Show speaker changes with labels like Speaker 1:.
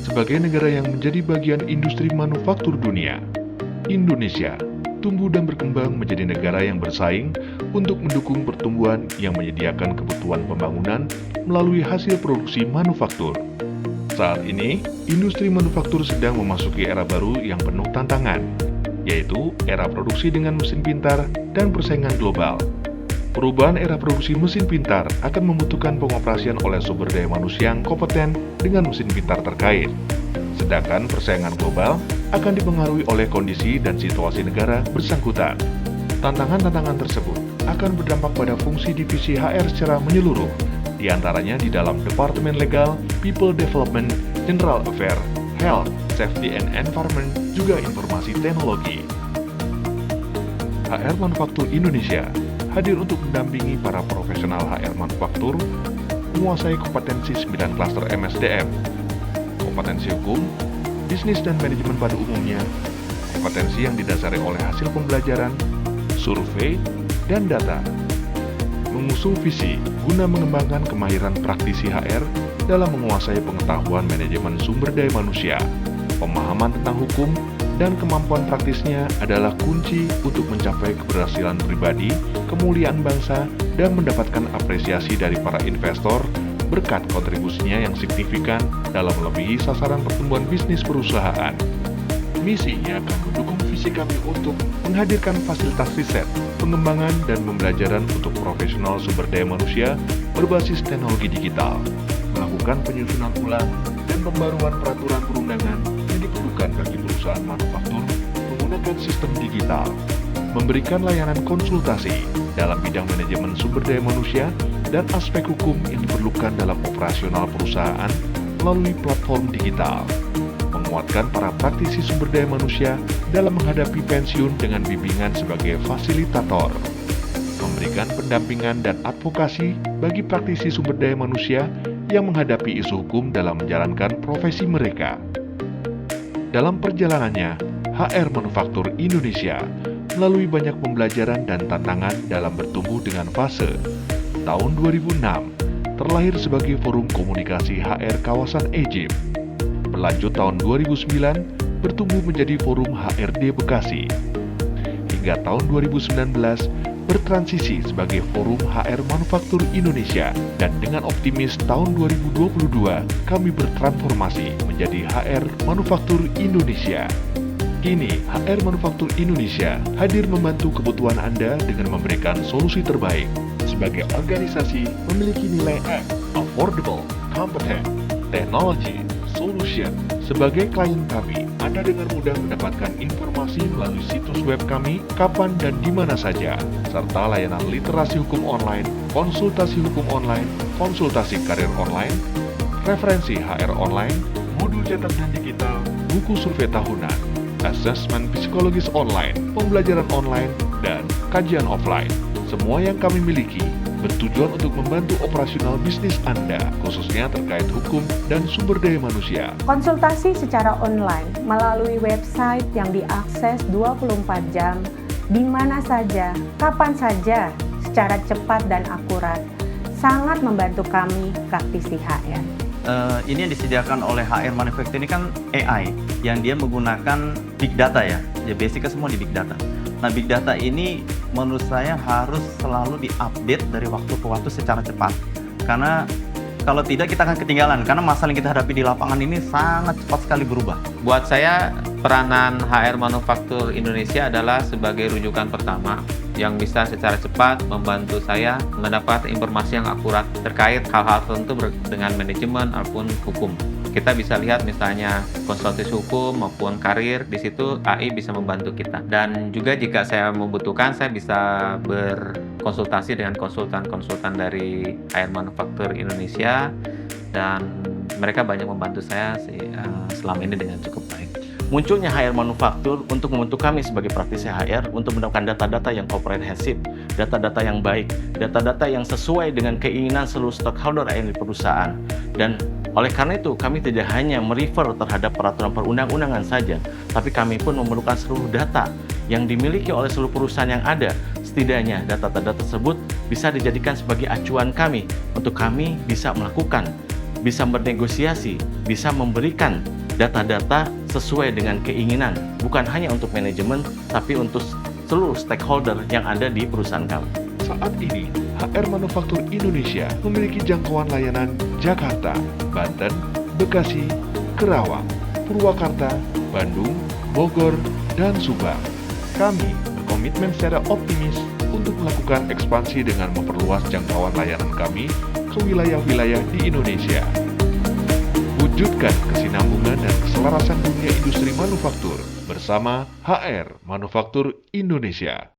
Speaker 1: Sebagai negara yang menjadi bagian industri manufaktur dunia, Indonesia tumbuh dan berkembang menjadi negara yang bersaing untuk mendukung pertumbuhan yang menyediakan kebutuhan pembangunan melalui hasil produksi manufaktur. Saat ini, industri manufaktur sedang memasuki era baru yang penuh tantangan, yaitu era produksi dengan mesin pintar dan persaingan global. Perubahan era produksi mesin pintar akan membutuhkan pengoperasian oleh sumber daya manusia yang kompeten dengan mesin pintar terkait. Sedangkan persaingan global akan dipengaruhi oleh kondisi dan situasi negara bersangkutan. Tantangan-tantangan tersebut akan berdampak pada fungsi divisi HR secara menyeluruh, di antaranya di dalam Departemen Legal, People Development, General Affairs, Health, Safety and Environment, juga Informasi Teknologi. HR Manufaktur Indonesia hadir untuk mendampingi para profesional HR manufaktur, menguasai kompetensi 9 klaster MSDM, kompetensi hukum, bisnis dan manajemen pada umumnya, kompetensi yang didasari oleh hasil pembelajaran, survei, dan data. Mengusung visi guna mengembangkan kemahiran praktisi HR dalam menguasai pengetahuan manajemen sumber daya manusia, pemahaman tentang hukum, dan kemampuan praktisnya adalah kunci untuk mencapai keberhasilan pribadi, kemuliaan bangsa, dan mendapatkan apresiasi dari para investor berkat kontribusinya yang signifikan dalam melebihi sasaran pertumbuhan bisnis perusahaan. Misinya akan mendukung visi kami untuk menghadirkan fasilitas riset, pengembangan, dan pembelajaran untuk profesional sumber daya manusia berbasis teknologi digital, melakukan penyusunan ulang dan pembaruan peraturan perundangan yang diperlukan bagi perusahaan manufaktur menggunakan sistem digital, memberikan layanan konsultasi dalam bidang manajemen sumber daya manusia dan aspek hukum yang diperlukan dalam operasional perusahaan melalui platform digital, menguatkan para praktisi sumber daya manusia dalam menghadapi pensiun dengan bimbingan sebagai fasilitator, memberikan pendampingan dan advokasi bagi praktisi sumber daya manusia yang menghadapi isu hukum dalam menjalankan profesi mereka. Dalam perjalanannya, HR Manufaktur Indonesia melalui banyak pembelajaran dan tantangan dalam bertumbuh dengan fase. Tahun 2006, terlahir sebagai Forum Komunikasi HR Kawasan Egypt. Berlanjut tahun 2009, bertumbuh menjadi Forum HRD Bekasi. Hingga tahun 2019, bertransisi sebagai Forum HR Manufaktur Indonesia. Dan dengan optimis tahun 2022, kami bertransformasi menjadi HR Manufaktur Indonesia. Kini, HR Manufaktur Indonesia hadir membantu kebutuhan Anda dengan memberikan solusi terbaik. Sebagai organisasi memiliki nilai X, affordable, competent, technology, solution. Sebagai klien kami, Anda dengan mudah mendapatkan informasi melalui situs web kami kapan dan di mana saja, serta layanan literasi hukum online, konsultasi hukum online, konsultasi karir online, referensi HR online, modul cetak dan digital, buku survei tahunan, asesmen psikologis online, pembelajaran online, dan kajian offline. Semua yang kami miliki bertujuan untuk membantu operasional bisnis Anda, khususnya terkait hukum dan sumber daya manusia.
Speaker 2: Konsultasi secara online melalui website yang diakses 24 jam, di mana saja, kapan saja, secara cepat dan akurat, sangat membantu kami praktisi HR.
Speaker 3: Ini yang disediakan oleh HR Manufacture ini kan AI, yang dia menggunakan big data ya basicnya semua di big data. Nah, big data ini menurut saya harus selalu diupdate dari waktu ke waktu secara cepat. Karena kalau tidak kita akan ketinggalan, karena masalah yang kita hadapi di lapangan ini sangat cepat sekali berubah.
Speaker 4: Buat saya, peranan HR Manufaktur Indonesia adalah sebagai rujukan pertama yang bisa secara cepat membantu saya mendapat informasi yang akurat terkait hal-hal tertentu dengan manajemen maupun hukum. Kita bisa lihat misalnya konsultasi hukum maupun karir, di situ AI bisa membantu kita. Dan juga jika saya membutuhkan, saya bisa berkonsultasi dengan konsultan-konsultan dari HR Manufaktur Indonesia, dan mereka banyak membantu saya selama ini dengan cukup baik.
Speaker 5: Munculnya HR Manufaktur untuk membantu kami sebagai praktisi HR untuk mendapatkan data-data yang komprehensif, data-data yang baik, data-data yang sesuai dengan keinginan seluruh stakeholder di perusahaan. Dan oleh karena itu, kami tidak hanya merefer terhadap peraturan perundang-undangan saja, tapi kami pun memerlukan seluruh data yang dimiliki oleh seluruh perusahaan yang ada. Setidaknya data-data tersebut bisa dijadikan sebagai acuan kami untuk kami bisa melakukan bisa bernegosiasi, bisa memberikan data-data sesuai dengan keinginan, bukan hanya untuk manajemen, tapi untuk seluruh stakeholder yang ada di perusahaan kami.
Speaker 1: Saat ini, HR Manufaktur Indonesia memiliki jangkauan layanan Jakarta, Banten, Bekasi, Kerawang, Purwakarta, Bandung, Bogor, dan Subang. Kami berkomitmen secara optimis untuk melakukan ekspansi dengan memperluas jangkauan layanan kami ke wilayah-wilayah di Indonesia. Wujudkan kesinambungan dan keselarasan dunia industri manufaktur bersama HR Manufaktur Indonesia.